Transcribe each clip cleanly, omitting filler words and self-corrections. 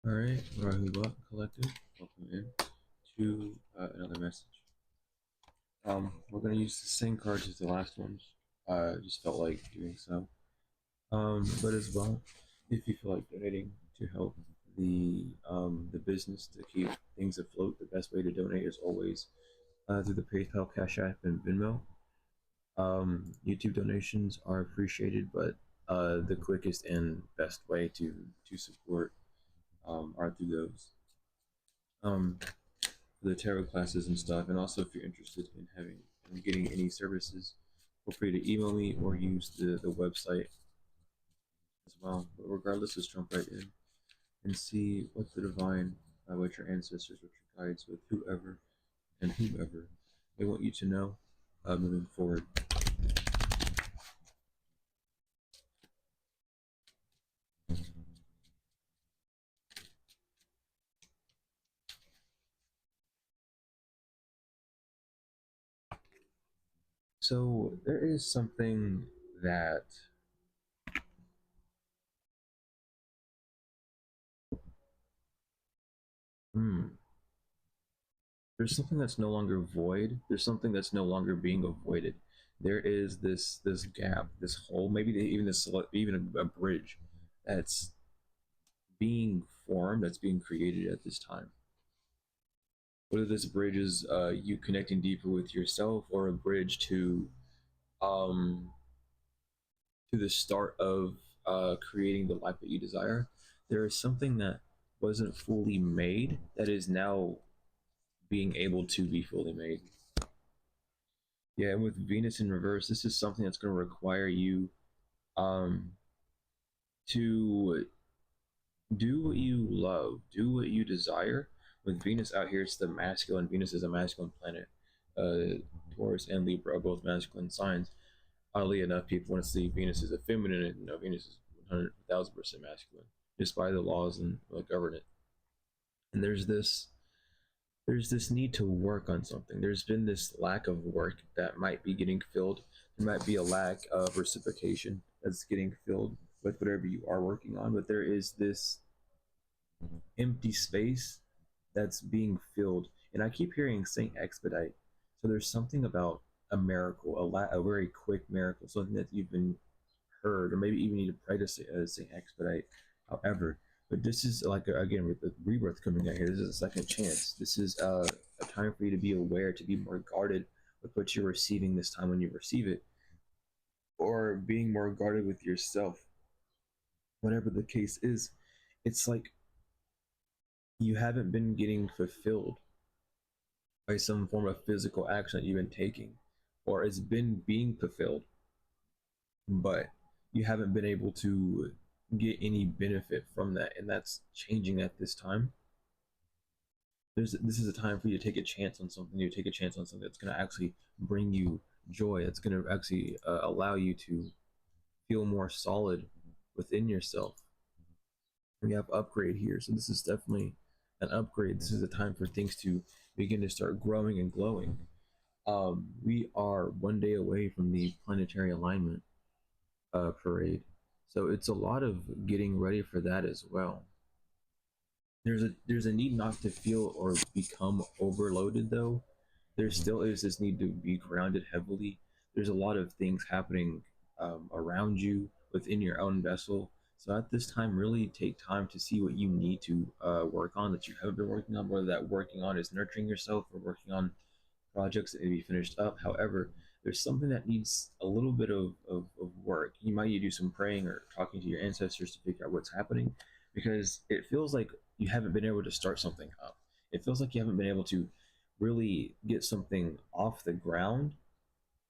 All right, Rahuba Collective, welcome in to another message. We're gonna use the same cards as the last ones. Just felt like doing so. But as well, if you feel like donating to help the business to keep things afloat, the best way to donate is always through the PayPal, Cash App, and Venmo. YouTube donations are appreciated, but the quickest and best way to support are through those. For the tarot classes and stuff. And also, if you're interested in having and getting any services, feel free to email me or use the website as well. But regardless, let's jump right in and see what the divine, what your ancestors, what your guides, with whoever and whomever they want you to know moving forward. So there is something that there's something that's no longer void. There's something that's no longer being avoided. There is this gap, this hole, maybe even a bridge that's being formed, that's being created at this time. Whether this bridge is you connecting deeper with yourself, or a bridge um, to the start of creating the life that you desire, there is something that wasn't fully made that is now being able to be fully made. Yeah, and with Venus in reverse, this is something that's going to require you um, to do what you love, do what you desire. With Venus out here, it's the masculine. Venus is a masculine planet. Taurus and Libra are both masculine signs. Oddly enough, people want to see Venus as a feminine, and no, Venus is 100,000% masculine, just by the laws and govern it. And there's this need to work on something. There's been this lack of work that might be getting filled. There might be a lack of reciprocation that's getting filled with whatever you are working on, but there is this empty space that's being filled. And I keep hearing Saint Expedite. So there's something about a miracle, a very quick miracle, something that you've been heard, or maybe even need to pray to Saint Expedite. However, but this is like again with the rebirth coming out here. This is a second chance. This is a time for you to be aware, to be more guarded with what you're receiving this time when you receive it, or being more guarded with yourself. Whatever the case is, it's like you haven't been getting fulfilled by some form of physical action that you've been taking, or it's been being fulfilled, but you haven't been able to get any benefit from that, and that's changing at this time. This is a time for you to take a chance on something new, take a chance on something that's going to actually bring you joy, that's going to actually allow you to feel more solid within yourself. We have upgrade here, so this is definitely an upgrade. This is a time for things to begin to start growing and glowing. We are one day away from the planetary alignment parade, so it's a lot of getting ready for that as well. There's a need not to feel or become overloaded, though. There still is this need to be grounded heavily. There's a lot of things happening around you within your own vessel. So at this time, really take time to see what you need to work on that you haven't been working on, whether that working on is nurturing yourself or working on projects that need to be finished up. However, there's something that needs a little bit of work. You might need to do some praying or talking to your ancestors to figure out what's happening, because it feels like you haven't been able to start something up. It feels like you haven't been able to really get something off the ground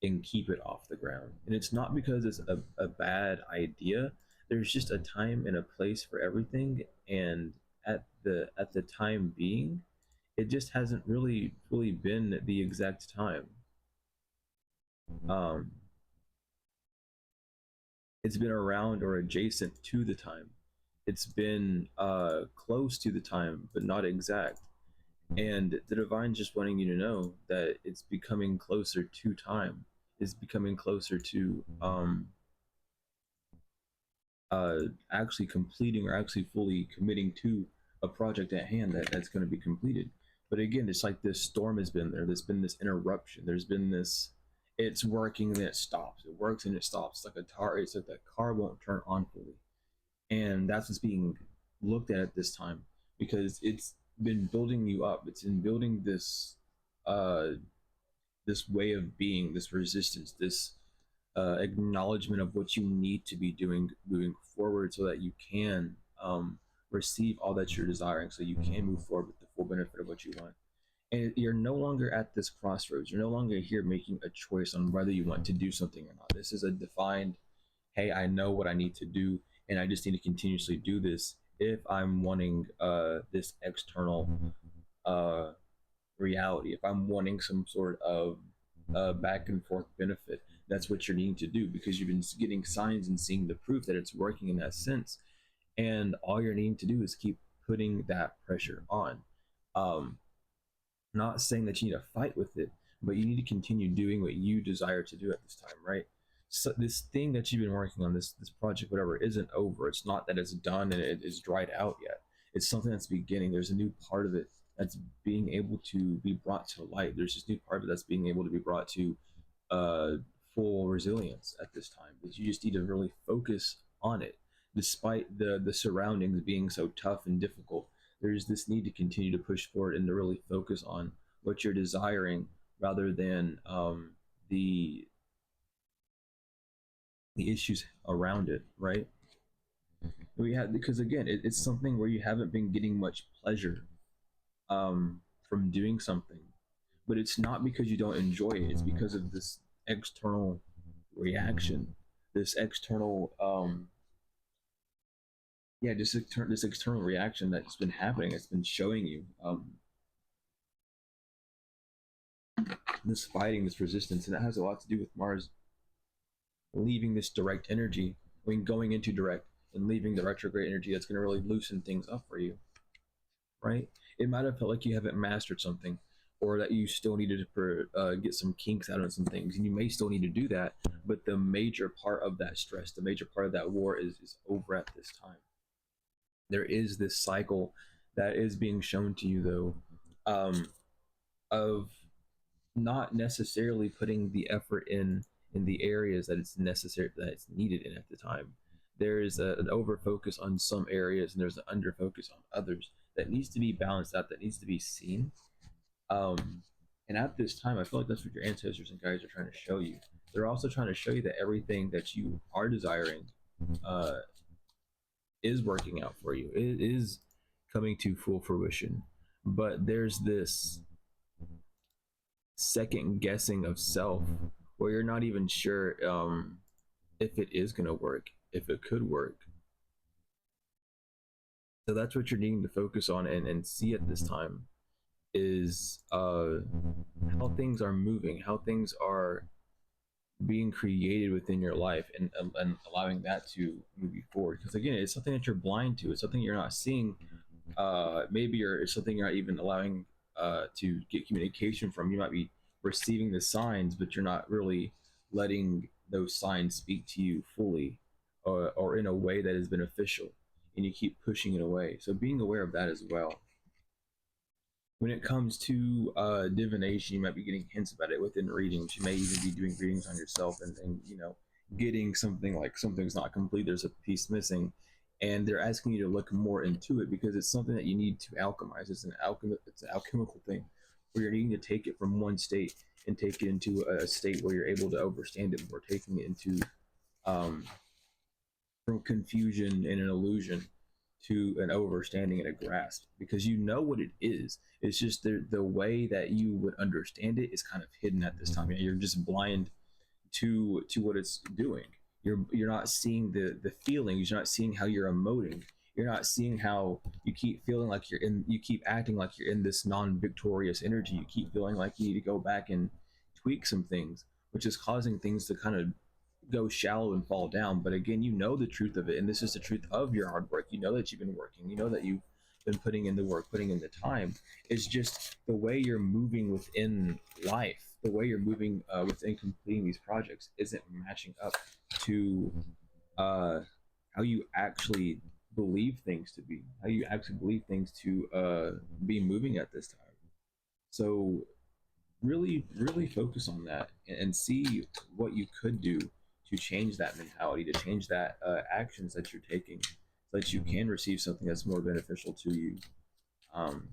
and keep it off the ground. And it's not because it's a bad idea. There's just a time and a place for everything. And at the time being, it just hasn't really been the exact time. Um, it's been around or adjacent to the time. It's been close to the time, but not exact. And the divine's just wanting you to know that it's becoming closer to time. It's becoming closer to actually completing or actually fully committing to a project at hand that's going to be completed. But again, it's like this storm has been there. There's been this interruption. There's been this. It's working and then it stops. It works and it stops. Like a car. It's like that car won't turn on fully, and that's what's being looked at this time because it's been building you up. It's in building uh, this way of being, this resistance, this acknowledgement of what you need to be doing moving forward, so that you can receive all that you're desiring, so you can move forward with the full benefit of what you want. And you're no longer at this crossroads. You're no longer here making a choice on whether you want to do something or not. This is a defined, hey, I know what I need to do, and I just need to continuously do this if I'm wanting this external uh, reality. If I'm wanting some sort of back and forth benefit, that's what you're needing to do, because you've been getting signs and seeing the proof that it's working in that sense. And all you're needing to do is keep putting that pressure on. Um, Not saying that you need to fight with it, but you need to continue doing what you desire to do at this time, right? So this thing that you've been working on, this project, whatever, isn't over. It's not that it's done and it is dried out yet. It's something that's beginning. There's a new part of it that's being able to be brought to light. There's this new part of it that's being able to be brought to uh, full resilience at this time. But you just need to really focus on it, despite the surroundings being so tough and difficult. There's this need to continue to push forward and to really focus on what you're desiring, rather than the the issues around it, right? We have, because again, it's something where you haven't been getting much pleasure from doing something, but it's not because you don't enjoy it. It's because of this external reaction, this external yeah, just this external reaction that's been happening. It's been showing you this fighting, this resistance, and it has a lot to do with Mars leaving this direct energy, I mean, going into direct and leaving the retrograde energy. That's going to really loosen things up for you, right? It might have felt like you haven't mastered something, or that you still needed to get some kinks out of some things, and you may still need to do that. But the major part of that stress, the major part of that war is over at this time. There is this cycle that is being shown to you, though, of not necessarily putting the effort in the areas that it's necessary, that it's needed in at the time. There is an over focus on some areas and there's an under focus on others that needs to be balanced out, that needs to be seen. And at this time, I feel like that's what your ancestors and guides are trying to show you. They're also trying to show you that everything that you are desiring uh, is working out for you. It is coming to full fruition. But there's this second guessing of self where you're not even sure if it is going to work, if it could work. So that's what you're needing to focus on and see at this time is how things are moving, how things are being created within your life, and allowing that to move you forward. Because again, it's something that you're blind to. It's something you're not seeing. Maybe it's something you're not even allowing to get communication from. You might be receiving the signs, but you're not really letting those signs speak to you fully, or in a way that is beneficial, and you keep pushing it away. So being aware of that as well. When it comes to divination, you might be getting hints about it within readings. You may even be doing readings on yourself, and getting something like something's not complete, there's a piece missing, and they're asking you to look more into it because it's something that you need to alchemize. It's an alchemical thing where you're needing to take it from one state and take it into a state where you're able to understand it more, taking it into um, from confusion and an illusion to an overstanding and a grasp, because you know what it is. It's just the way that you would understand it is kind of hidden at this time. You're just blind to what it's doing. You're not seeing the feelings. You're not seeing how you're emoting. You're not seeing how you keep feeling like you keep acting like you're in this non-victorious energy. You keep feeling like you need to go back and tweak some things, which is causing things to kind of go shallow and fall down. But again, you know the truth of it, and this is the truth of your hard work. You know that you've been working. You know that you've been putting in the work, putting in the time. It's just the way you're moving within life, the way you're moving within completing these projects isn't matching up to how you actually believe things to be, how you actually believe things to be moving at this time. So really focus on that and see what you could do to change that mentality, to change that actions that you're taking, so that you can receive something that's more beneficial to you um,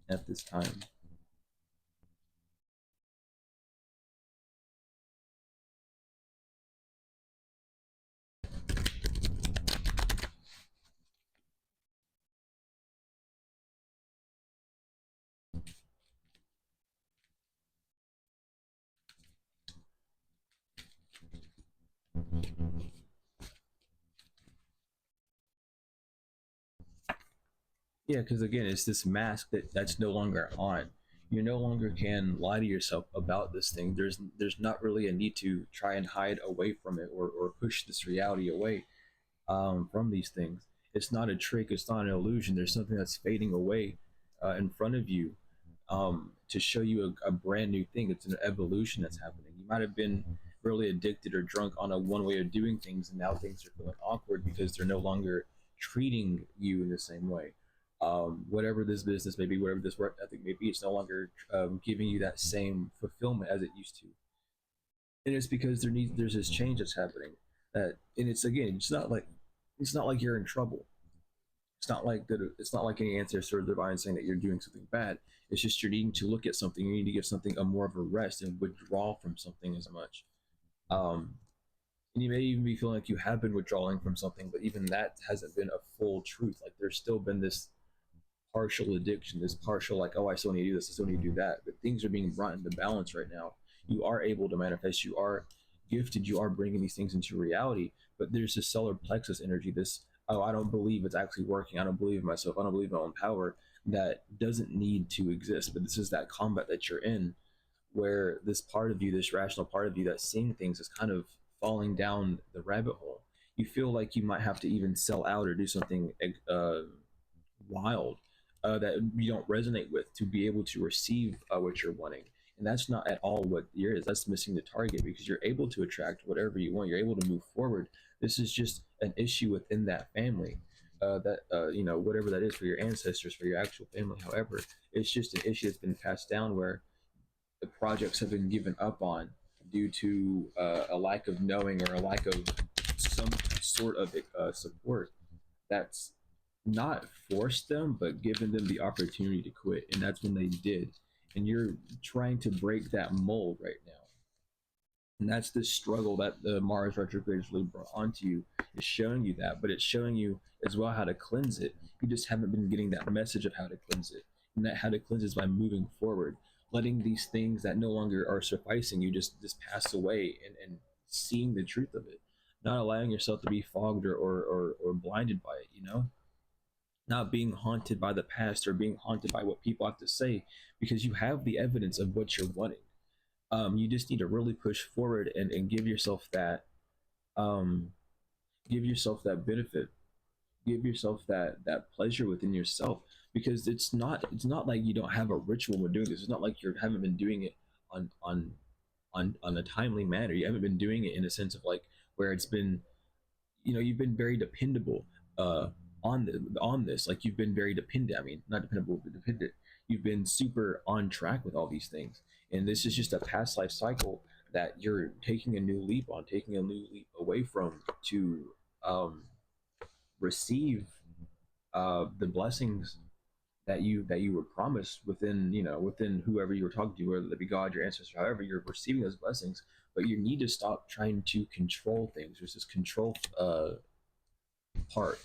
at this time. Yeah, because again, it's this mask that's no longer on. You no longer can lie to yourself about this thing. There's not really a need to try and hide away from it, or push this reality away from these things. It's not a trick. It's not an illusion. There's something that's fading away in front of you to show you a brand new thing. It's an evolution that's happening. You might have been really addicted or drunk on a one way of doing things, and now things are feeling awkward because they're no longer treating you in the same way. Whatever this business may be, whatever this work ethic may be, it's no longer giving you that same fulfillment as it used to. And it's because there's this change that's happening. And it's again, it's not like you're in trouble. It's not like that. It's not like any ancestor or divine saying that you're doing something bad. It's just you're needing to look at something. You need to give something a more of a rest and withdraw from something as much. Um, and you may even be feeling like you have been withdrawing from something, but even that hasn't been a full truth. Like there's still been this partial addiction, this partial like, oh, I still need to do this, I still need to do that. But things are being brought into balance right now. You are able to manifest. You are gifted. You are bringing these things into reality. But there's this solar plexus energy. This, oh, I don't believe it's actually working. I don't believe in myself. I don't believe in my own power. That doesn't need to exist. But this is that combat that you're in, where this part of you, this rational part of you that's seeing things, is kind of falling down the rabbit hole. You feel like you might have to even sell out or do something wild that you don't resonate with to be able to receive what you're wanting. And that's not at all what you're is. That's missing the target because you're able to attract whatever you want. You're able to move forward. This is just an issue within that family. Whatever that is for your ancestors, for your actual family. However, it's just an issue that's been passed down where the projects have been given up on due to a lack of knowing or a lack of some sort of support that's not forced them, but given them the opportunity to quit. And that's when they did. And you're trying to break that mold right now. And that's the struggle that the Mars retrograde really brought onto you. Is showing you that, but it's showing you as well how to cleanse it. You just haven't been getting that message of how to cleanse it. And that how to cleanse is by moving forward, letting these things that no longer are sufficing you just pass away and seeing the truth of it. Not allowing yourself to be fogged or blinded by it, not being haunted by the past or being haunted by what people have to say because you have the evidence of what you're wanting. You just need to really push forward and um, give yourself that benefit, give yourself that pleasure within yourself because it's not like you don't have a ritual when doing this. It's not like you haven't been doing it on on on a timely manner. You haven't been doing it in a sense of like where it's been, you've been very dependable on this. Like you've been very dependent. I mean, not dependable, but dependent. You've been super on track with all these things, and this is just a past life cycle that you're taking a new leap on, taking a new leap away from to um, receive the blessings that you were promised within whoever you were talking to, whether it be God, your ancestors, however you're receiving those blessings. But you need to stop trying to control things. There's this control part.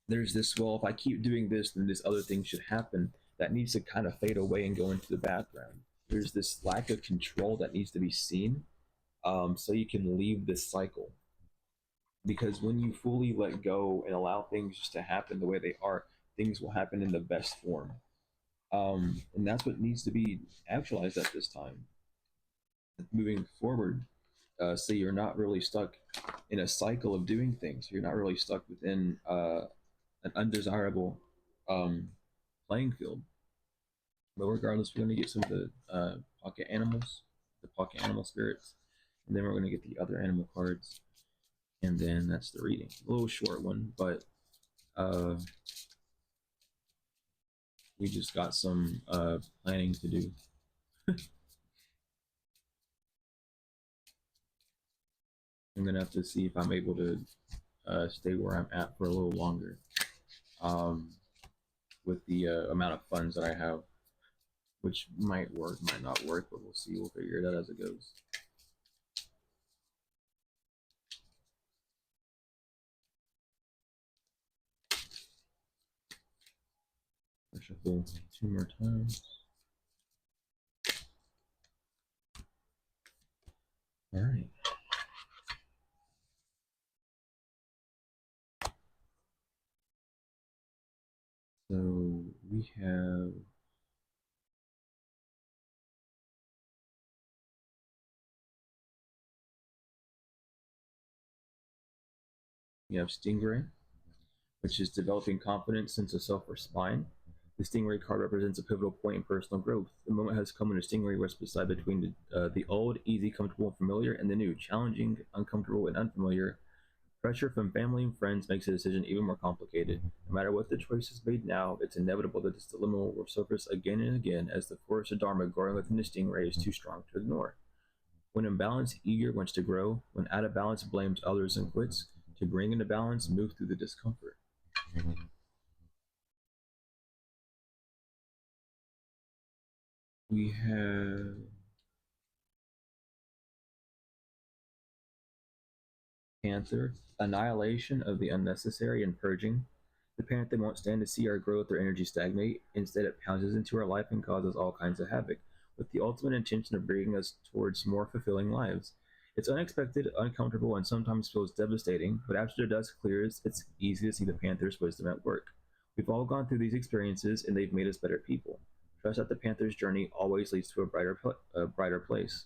There's this, well, if I keep doing this, then this other thing should happen. That needs to kind of fade away and go into the background. There's this lack of control that needs to be seen, so you can leave this cycle. Because when you fully let go and allow things just to happen the way they are, things will happen in the best form. And that's what needs to be actualized at this time, moving forward. So you're not really stuck in a cycle of doing things. You're not really stuck within an undesirable um, playing field. But regardless, we're going to get some of the pocket animals, the pocket animal spirits, and then we're going to get the other animal cards. And then that's the reading. A little short one, but uh, we just got some planning to do. I'm gonna have to see if I'm able to stay where I'm at for a little longer, um, with the amount of funds that I have, which might work, might not work, but we'll see. We'll figure it out as it goes. Shuffle 2 more times. All right. So we have Stingray, which is developing confidence, sense of self, or spine. The Stingray card represents a pivotal point in personal growth. The moment has come when the Stingray rests beside between the old, easy, comfortable, and familiar, and the new, challenging, uncomfortable, and unfamiliar. Pressure from family and friends makes the decision even more complicated. No matter what the choice is made now, it's inevitable that this dilemma will surface again and again as the force of Dharma growing within the Stingray is too strong to ignore. When in balance, eager wants to grow. When out of balance, blames others and quits. To bring into balance, move through the discomfort. We have Panther, annihilation of the unnecessary and purging. The panther won't stand to see our growth or energy stagnate. Instead, it pounces into our life and causes all kinds of havoc, with the ultimate intention of bringing us towards more fulfilling lives. It's unexpected, uncomfortable, and sometimes feels devastating, but after the dust clears, it's easy to see the panther's wisdom at work. We've all gone through these experiences, and they've made us better people. Trust that the panther's journey always leads to a brighter place.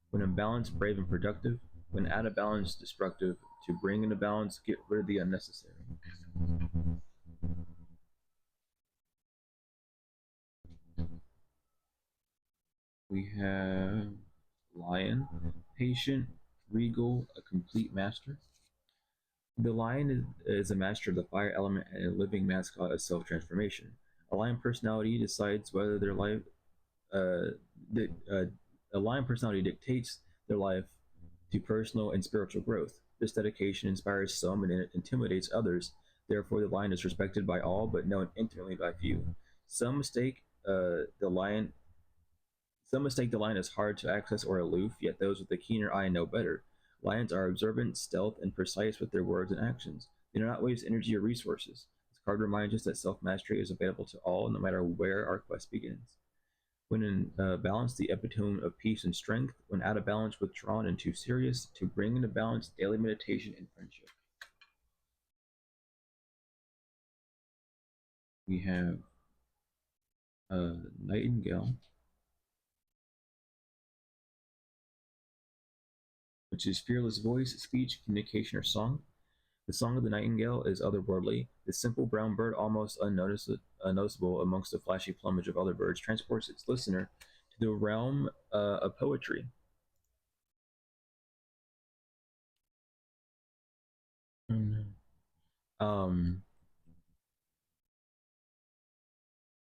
When imbalanced, brave and productive. When out of balance, destructive. To bring into balance, get rid of the unnecessary. We have Lion, patient, regal, a complete master. The lion is a master of the fire element and a living mascot of self transformation. A lion personality decides whether their life uh, a lion personality dictates their life to personal and spiritual growth. This dedication inspires some and it intimidates others. Therefore, the lion is respected by all, but known intimately by few. Some mistake the lion. Some mistake the lion as hard to access or aloof, yet those with a keener eye know better. Lions are observant, stealth, and precise with their words and actions. They do not waste energy or resources. This card reminds us that self mastery is available to all, no matter where our quest begins. When in balance, the epitome of peace and strength. When out of balance, withdrawn and too serious. To bring into balance, daily meditation and friendship. We have Nightingale, which is fearless voice, speech, communication, or song. The song of the nightingale is otherworldly. The simple brown bird, almost unnoticeable amongst the flashy plumage of other birds, transports its listener to the realm of poetry. Um,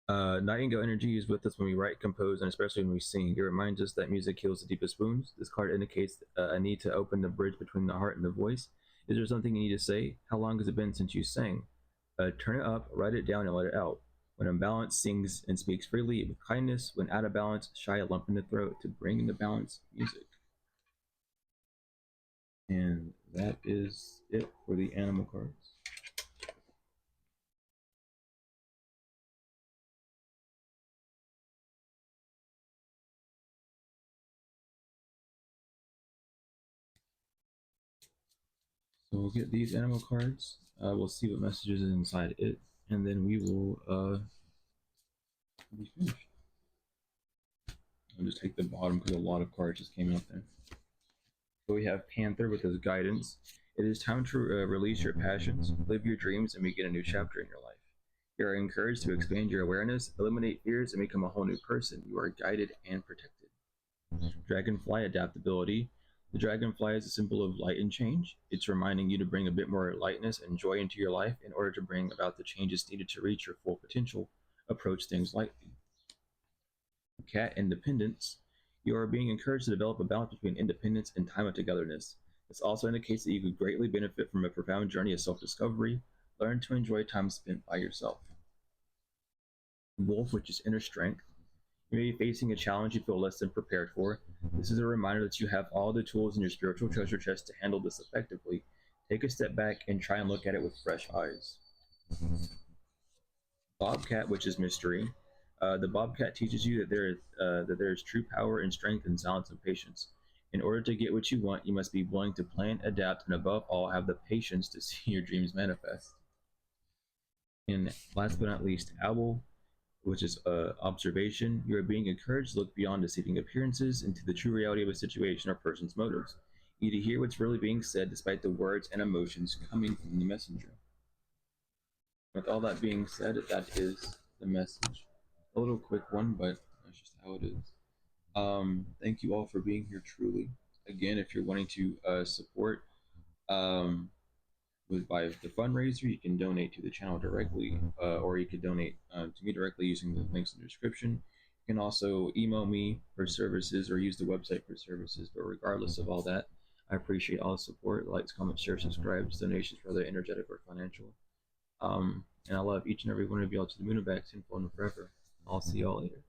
Nightingale energy is with us when we write, compose, and especially when we sing. It reminds us that music heals the deepest wounds. This card indicates a need to open the bridge between the heart and the voice. Is there something you need to say? How long has it been since you sang? Turn it up, write it down, and let it out. When in balance, sings and speaks freely with kindness. When out of balance, shy a lump in the throat. To bring into balance music. And that is it for the animal cards. So we'll get these animal cards. We'll see what messages is inside it, and then we will be finished. I'll just take the bottom because a lot of cards just came out there. So we have Panther with his guidance. It is time to release your passions, live your dreams, and begin a new chapter in your life. You are encouraged to expand your awareness, eliminate fears, and become a whole new person. You are guided and protected. Dragonfly adaptability. The dragonfly is a symbol of light and change. It's reminding you to bring a bit more lightness and joy into your life in order to bring about the changes needed to reach your full potential. Approach things lightly. Cat independence. You are being encouraged to develop a balance between independence and time of togetherness. This also indicates that you could greatly benefit from a profound journey of self discovery. Learn to enjoy time spent by yourself. Wolf, which is inner strength. You may be facing a challenge you feel less than prepared for. This is a reminder that you have all the tools in your spiritual treasure chest to handle this effectively. Take a step back and try and look at it with fresh eyes. Bobcat, which is mystery. The Bobcat teaches you that there is true power and strength in silence and patience. In order to get what you want, you must be willing to plan, adapt, and above all, have the patience to see your dreams manifest. And last but not least, Owl, which is observation. You are being encouraged to look beyond deceiving appearances into the true reality of a situation or person's motives. You need to hear what's really being said despite the words and emotions coming from the messenger. With all that being said, that is the message. A little quick one, but that's just how it is. Thank you all for being here truly. Again, if you're wanting to support um, by the fundraiser, you can donate to the channel directly, or you could donate to me directly using the links in the description. You can also email me for services or use the website for services. But regardless of all that, I appreciate all the support, likes, comments, shares, subscribes, donations, whether energetic or financial. And I love each and every one of y'all to the moon and back, tenfold and forever. I'll see y'all later.